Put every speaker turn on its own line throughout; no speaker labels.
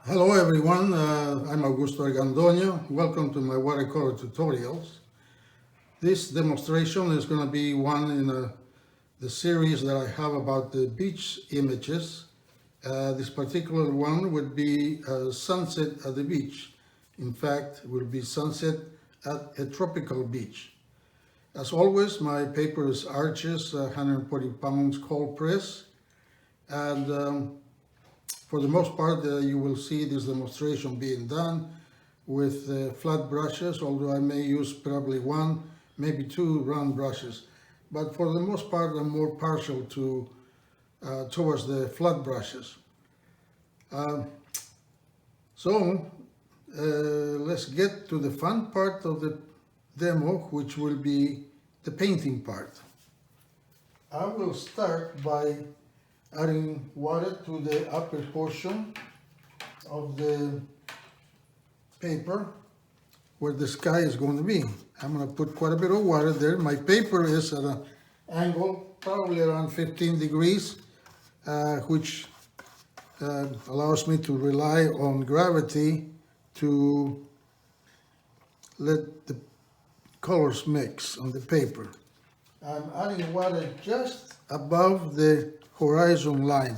Hello everyone, I'm Augusto Argandoño. Welcome to my watercolor tutorials. This demonstration is going to be one in the series that I have about the beach images. This particular one would be sunset at the beach. In fact, it will be sunset at a tropical beach. As always, my paper is Arches 140 pounds cold press, and for the most part, you will see this demonstration being done with flat brushes, although I may use probably one, maybe two round brushes. But for the most part, I'm more partial to towards the flat brushes. Uh, let's get to the fun part of the demo, which will be the painting part. I will start by adding water to the upper portion of the paper where the sky is going to be. I'm going to put quite a bit of water there. My paper is at an angle probably around 15 degrees, which allows me to rely on gravity to let the colors mix on the paper. I'm adding water just above the horizon line.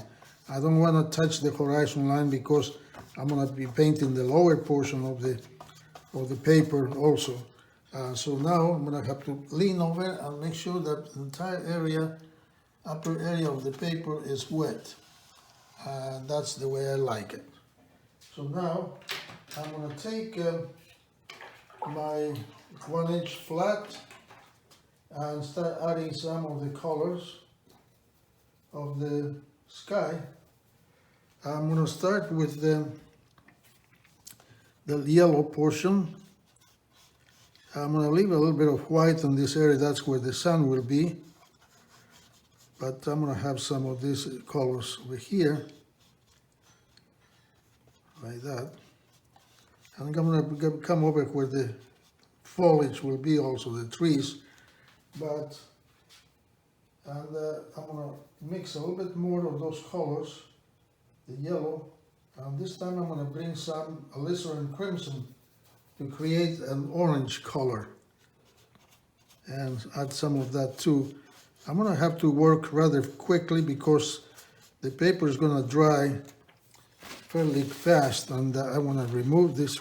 I don't want to touch the horizon line because I'm going to be painting the lower portion of the paper also. So now I'm going to have to lean over and make sure that the entire area, upper area of the paper is wet. That's the way I like it. So now I'm going to take my 1-inch flat and start adding some of the colors of the sky. I'm going to start with the yellow portion. I'm going to leave a little bit of white in this area, that's where the sun will be. But I'm going to have some of these colors over here, like that. And I'm going to come over where the foliage will be, also the trees. But I'm going to mix a little bit more of those colors, the yellow, and this time I'm going to bring some alizarin crimson to create an orange color and add some of that too. I'm going to have to work rather quickly because the paper is going to dry fairly fast, and I want to remove this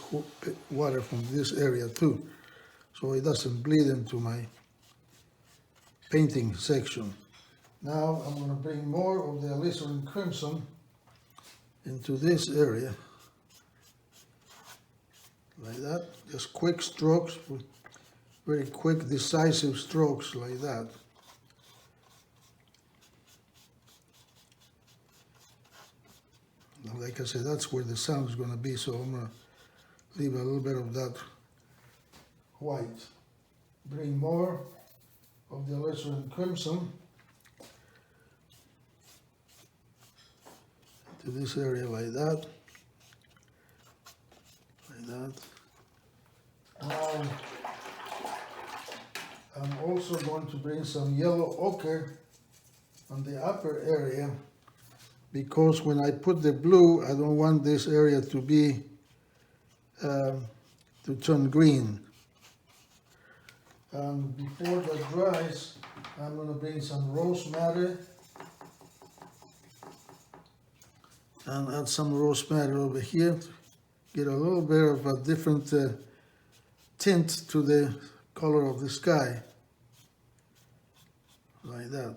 water from this area too so it doesn't bleed into my painting section. Now I'm going to bring more of the alizarin crimson into this area, like that. Just quick strokes, very quick, decisive strokes like that. Like I said, that's where the sun is going to be, so I'm going to leave a little bit of that white. Bring more of the alizarin crimson to this area like that. Like that. Now I'm also going to bring some yellow ochre on the upper area because when I put the blue, I don't want this area to be to turn green. And before that dries, I'm going to bring some rosemary and add some rosemary over here to get a little bit of a different tint to the color of the sky, like that.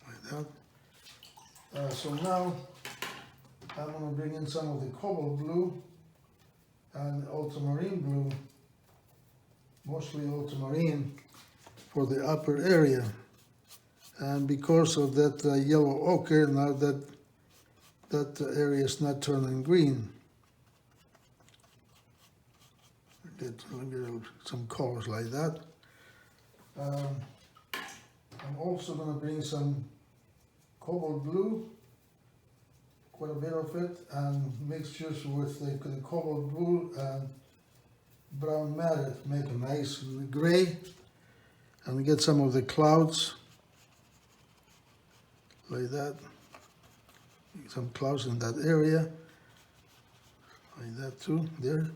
Like that. So now I'm going to bring in some of the cobalt blue and ultramarine blue, mostly ultramarine, for the upper area. And because of that yellow ochre, now that area is not turning green. Get some colors like that. I'm also going to bring some cobalt blue, quite a bit of it, and mixtures with the cobalt blue and brown matte, make a nice gray, and get some of the clouds like that. some clouds in that area, like that too, there.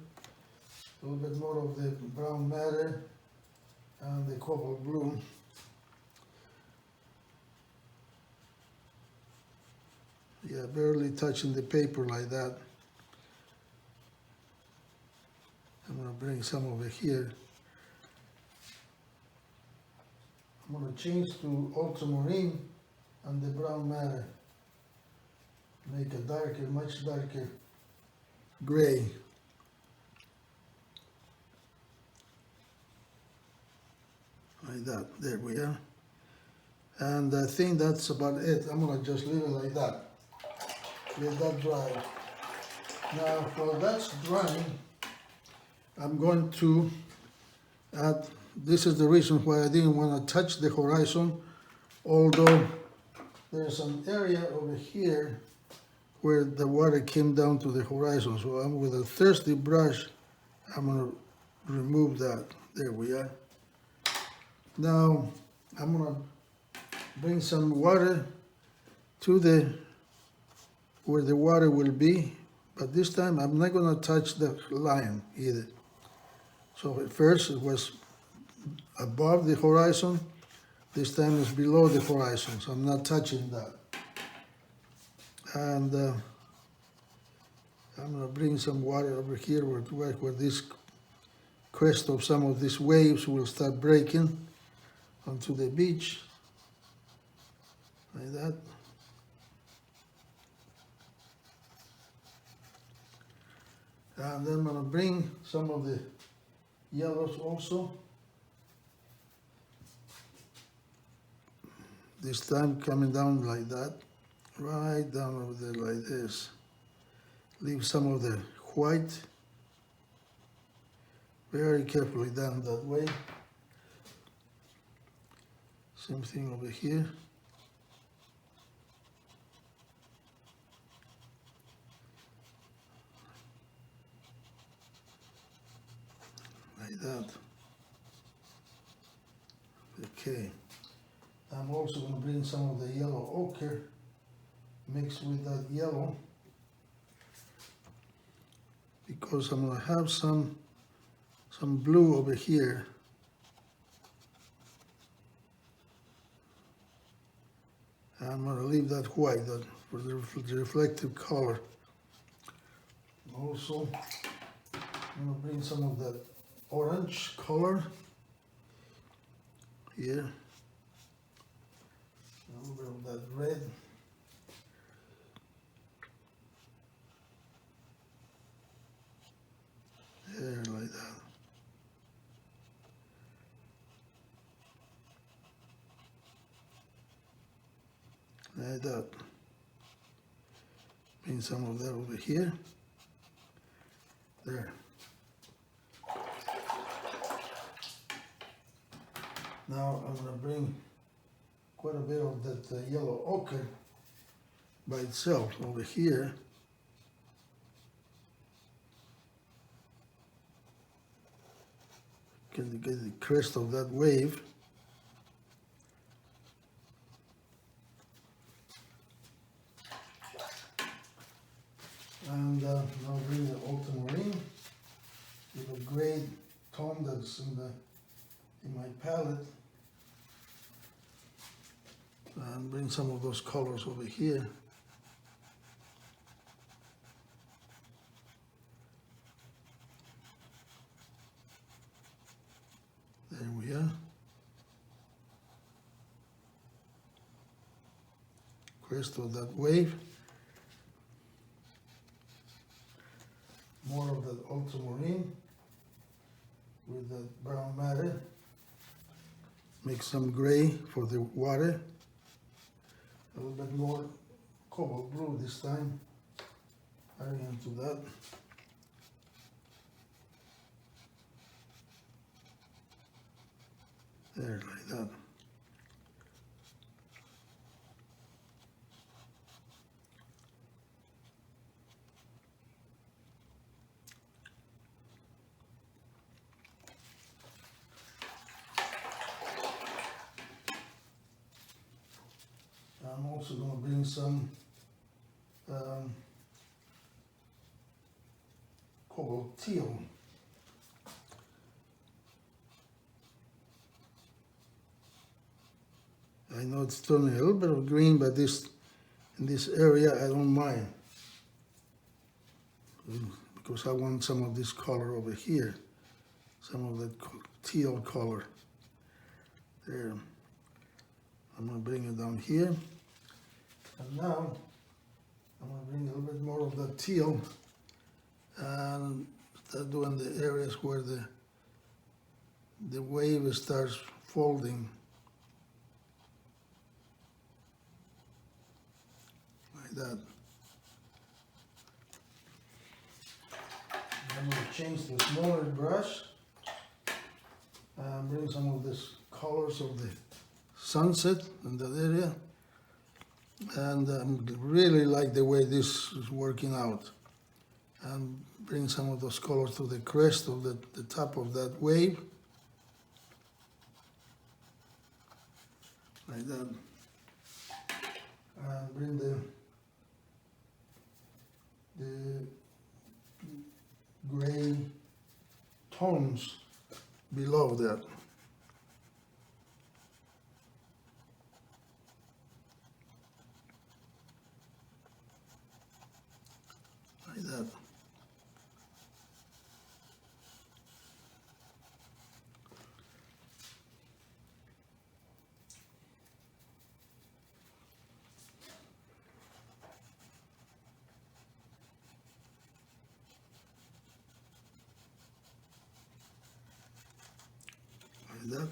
A little bit more of the brown matter and the cobalt blue. Yeah, barely touching the paper like that. I'm gonna bring some over here. I'm gonna change to ultramarine and the brown matter. Make a darker, much darker gray. Like that, there we are. And I think that's about it. I'm gonna just leave it like that. Let that dry. Now, while that's drying, I'm going to add, this is the reason why I didn't want to touch the horizon, although there's an area over here where the water came down to the horizon. So I'm with a thirsty brush, I'm going to remove that. There we are. Now, I'm going to bring some water to where the water will be, but this time I'm not going to touch the line either. So at first it was above the horizon, this time it's below the horizon, so I'm not touching that. And I'm going to bring some water over here where this crest of some of these waves will start breaking onto the beach, like that. And then I'm going to bring some of the yellows also. This time coming down like that, right down over there like this. Leave some of the white, very carefully down that way. Same thing over here. Like that. Okay. I'm also going to bring some of the yellow ochre mixed with that yellow, because I'm going to have some blue over here. I'm going to leave that white for the reflective color. Also, I'm going to bring some of that orange color here. A little bit of that red. There, like that. Like that. Bring some of that over here. There. Now I'm going to bring quite a bit of that yellow ochre by itself over here. Can you get the crest of that wave? And now bring the ultramarine with a gray tone that's in my palette. And bring some of those colors over here. There we are. Crest of that wave. More of that ultramarine with that brown matter. Make some gray for the water. A little bit more cobalt blue this time. Adding into that. There, like that. I'm also going to bring some teal. I know it's turning a little bit of green, but in this area I don't mind, because I want some of this color over here, some of that teal color. There. I'm going to bring it down here. And now I'm going to bring a little bit more of that teal and start doing the areas where the wave starts folding. Like that. I'm going to change to a smaller brush and bring some of these colors of the sunset in that area. And really like the way this is working out. And bring some of those colors to the crest of the top of that wave. Like that. And bring the gray tones below that. Like that. Like that.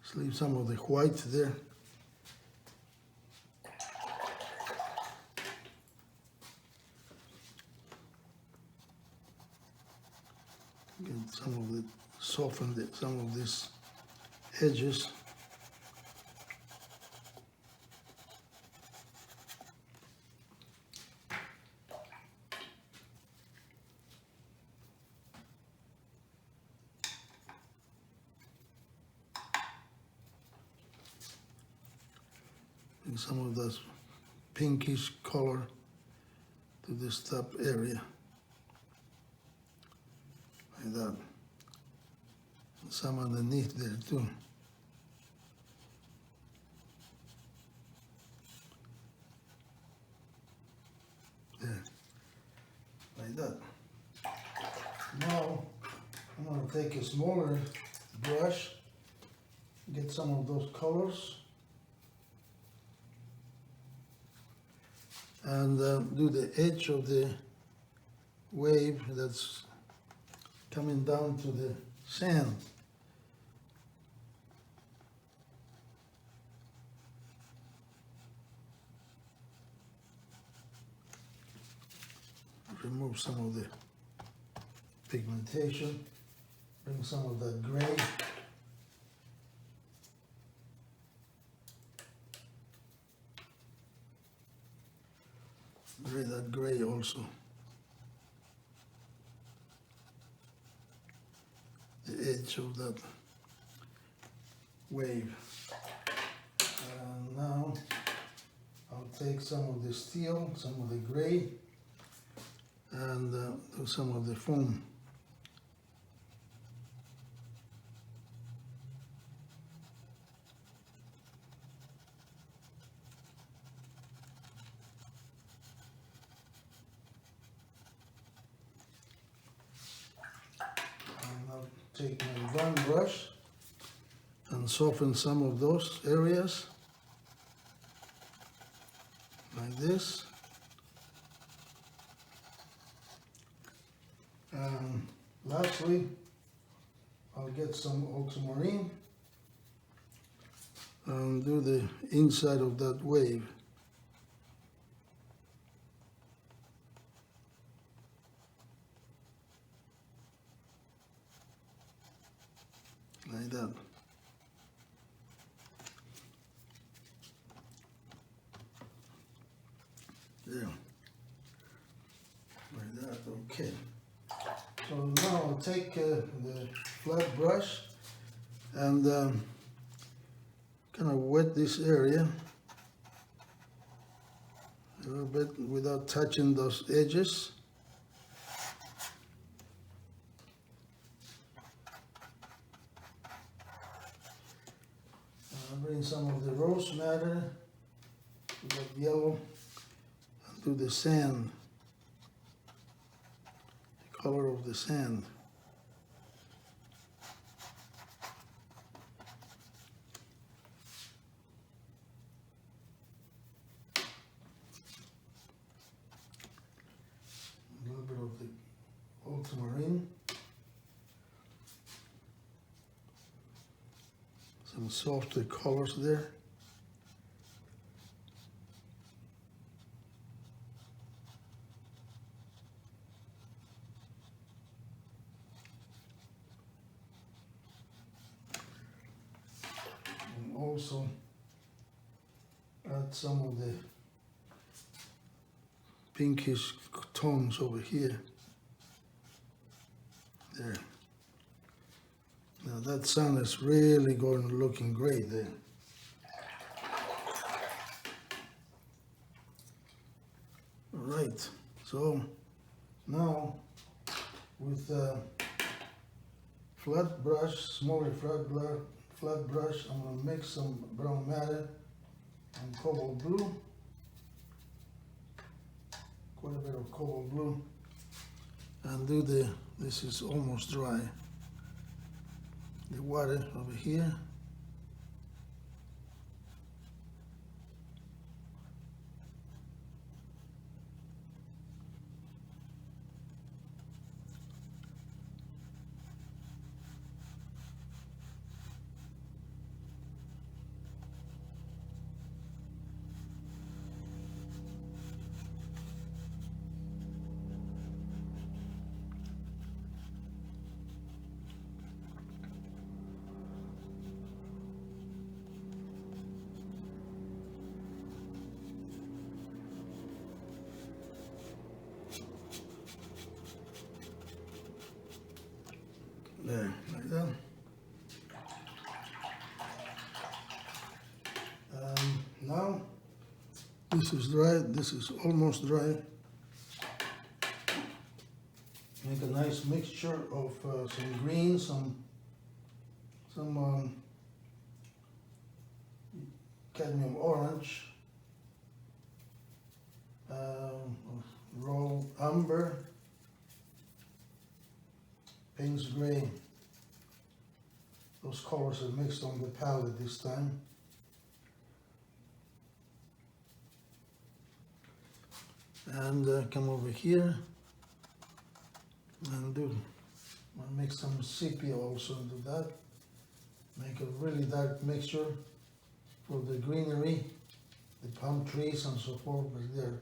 Just leave some of the white there. Get some of it, soften some of these edges. And some of this pinkish color to this top area. Like that. And some underneath there too. There. Like that. Now I'm going to take a smaller brush, get some of those colors, and do the edge of the wave that's coming down to the sand. Remove some of the pigmentation, bring some of that gray. That gray also. The edge of that wave. And now I'll take some of the steel, some of the gray, and do some of the foam. Take my round brush and soften some of those areas like this. And lastly, I'll get some ultramarine and do the inside of that wave. Like that. There. Like that, okay. So now I'll take the flat brush and kind of wet this area a little bit without touching those edges. bring some of the rose madder to that yellow and do the sand, the color of the sand. A little bit of the ultramarine. Some softer colors there. And also add some of the pinkish tones over here. There. Now that sun is really looking great there. All right, so now with a flat brush, smaller flat brush, I'm gonna mix some brown matter and cobalt blue. Quite a bit of cobalt blue. And do this is almost dry. The water over here. There, like that. Now, this is dry, this is almost dry. Make a nice mixture of some green, some cadmium orange, raw umber, Payne's gray. Those colors are mixed on the palette this time. And come over here and I'll make some sepia also into that. Make a really dark mixture for the greenery, the palm trees and so forth, but they're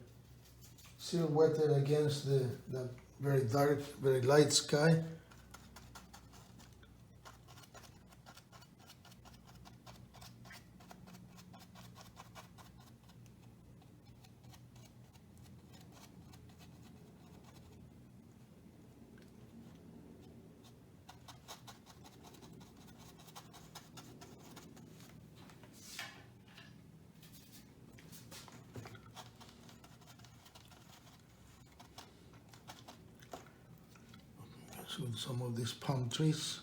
silhouetted against that very dark, very light sky. With some of these palm trees.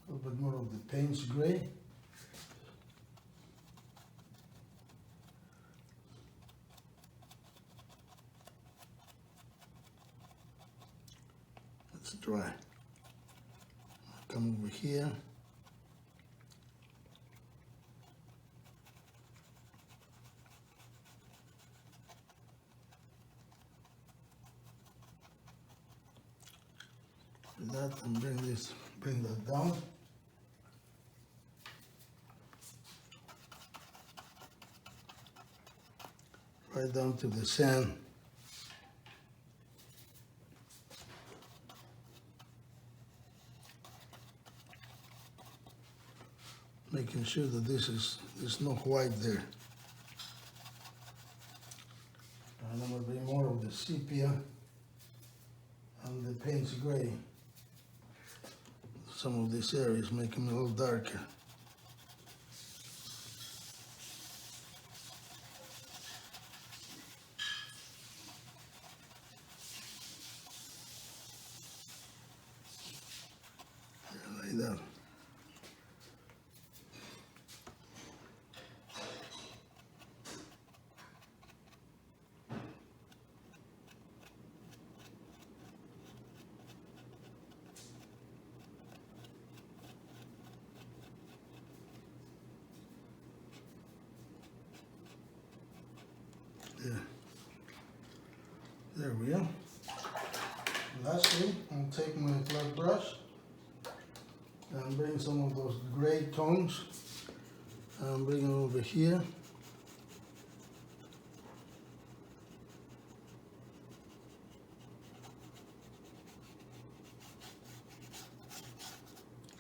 A little bit more of the Payne's gray. It's dry. Come over here. With that, and bring that down. Right down to the sand. Making sure that there's no white there. And I'm going to bring more of the sepia and the paints gray. Some of these areas make them a little darker. Yeah, like that. Yeah. There we are. Lastly, I'll take my black brush and bring some of those gray tones and bring it over here.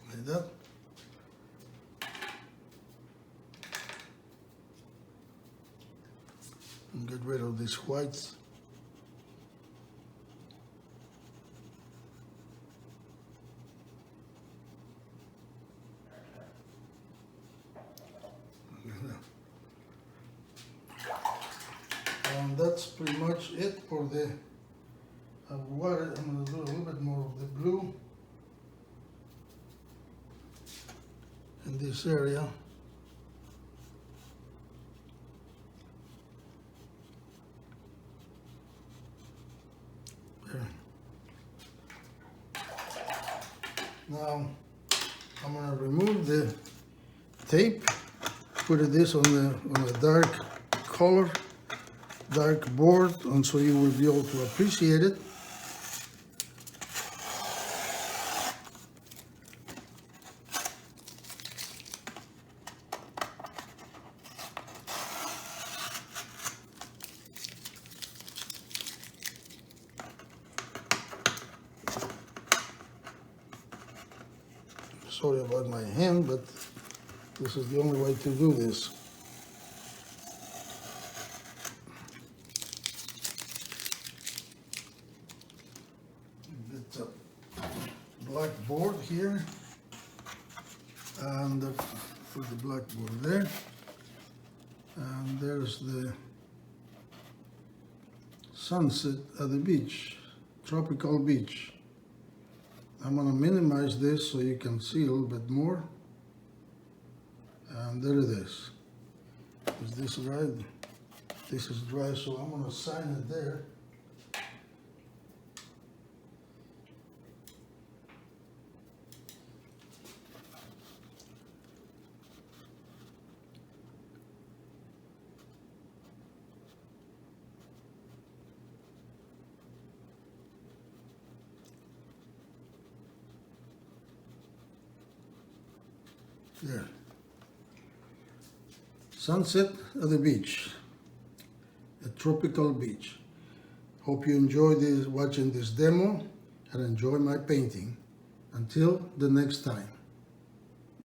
Like that. And get rid of these whites. And that's pretty much it for the water. I'm going to do a little bit more of the blue in this area. There. Now I'm going to remove the tape, put this on a dark color, dark board, and so you will be able to appreciate it. Sorry about my hand, but this is the only way to do this. It's a black board here, and put the black board there, and there's the sunset at the beach, tropical beach. I'm going to minimize this so you can see a little bit more. And there it is. Is this right? This is dry, so I'm going to sign it there. There. Sunset at the beach, a tropical beach. Hope you enjoy watching this demo and enjoy my painting. Until the next time.